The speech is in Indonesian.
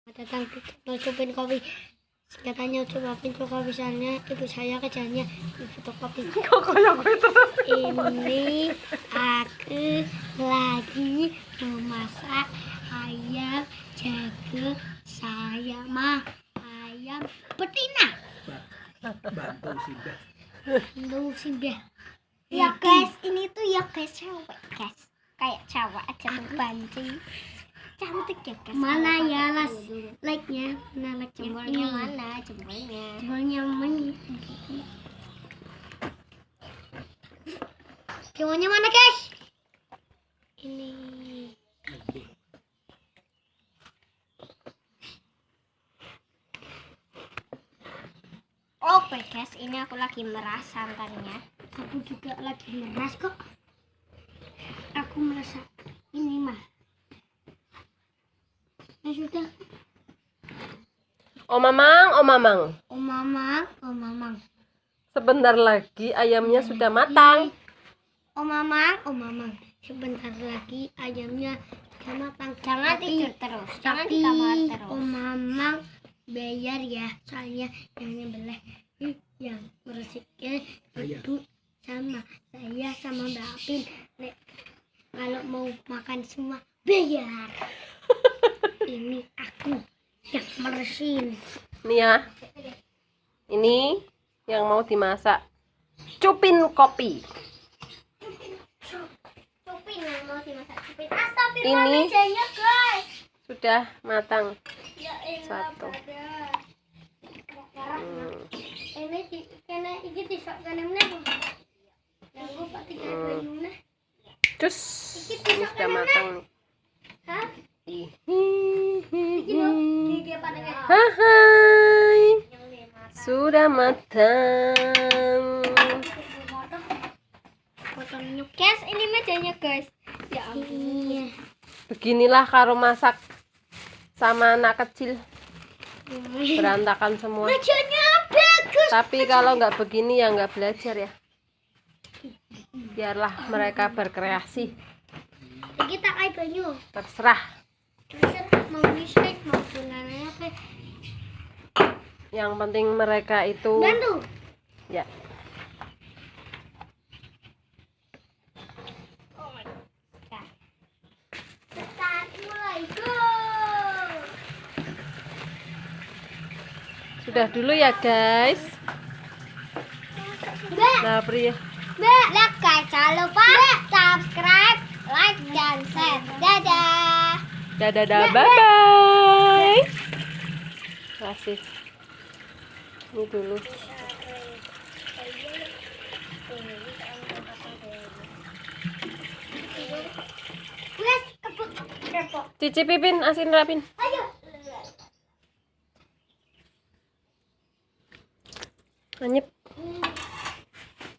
Datang nutupin kopi. Katanya utupin kopi misalnya ibu saya kerjanya di fotokopi. Ini aku lagi memasak ayam jago saya mah ayam betina. Bantu Simbah. Ya guys, ini tuh ya guys cewek guys, kayak cewek aja tuh banci. Cantik ya guys. Mana ya like-nya? Mana like Jempolnya mana? Jempolnya. Jempolnya mana? Jempolnya mana guys? Ini. Oke guys, ini aku lagi meras santannya. Aku juga lagi meras kok. Aku merasa ini mah. Ya sudah. Oh mamang, oh mamang. Oh mamang, oh mamang. Sebentar lagi ayamnya sudah matang. Oh mamang, oh mamang. Sebentar lagi ayamnya sudah matang. Jangan Tapi- tidur terus, jangan di kamar terus. Oh mamang bayar ya, soalnya yang nyembelih yang bersihkan ibu sama saya sama Mbak Apin. Nek, kalau mau makan semua bayar. Ini aku yang bersihin. Nih ya. Ini yang mau dimasak. Cupin kopi. Cupin yang mau dimasak cupin. Astagfirullah, Ini mejanya guys. sudah matang. Ya Satu. Ini kena iki disok kene meneh. Yang gua pak tiga meneh. Cus. Ini sudah matang nih. Hah? Ih. Iki lho, gigi apa nek? Hai. Sudah matang. Potongnya Guys, ini mejanya guys. Ya ampun. iya. Beginilah karo masak sama anak kecil. Berantakan semua. Mejanya bagus. Tapi kalau nggak begini ya nggak belajar ya. Biarlah mereka berkreasi. Kita kayak banyu. Terserah. Terus mau listrik mau gimana apa? Yang penting mereka itu Bantu. ya. Start mulai go. Sudah dulu ya guys. Mbak, Nah, pria. Mbak. Like guys, jangan lupa subscribe, like dan share. Dadah. Dadah, bye bye. Kasih. Ini dulu. Wes kebut repot. Cici Pipin, asin rapin. Ayo. Anyep.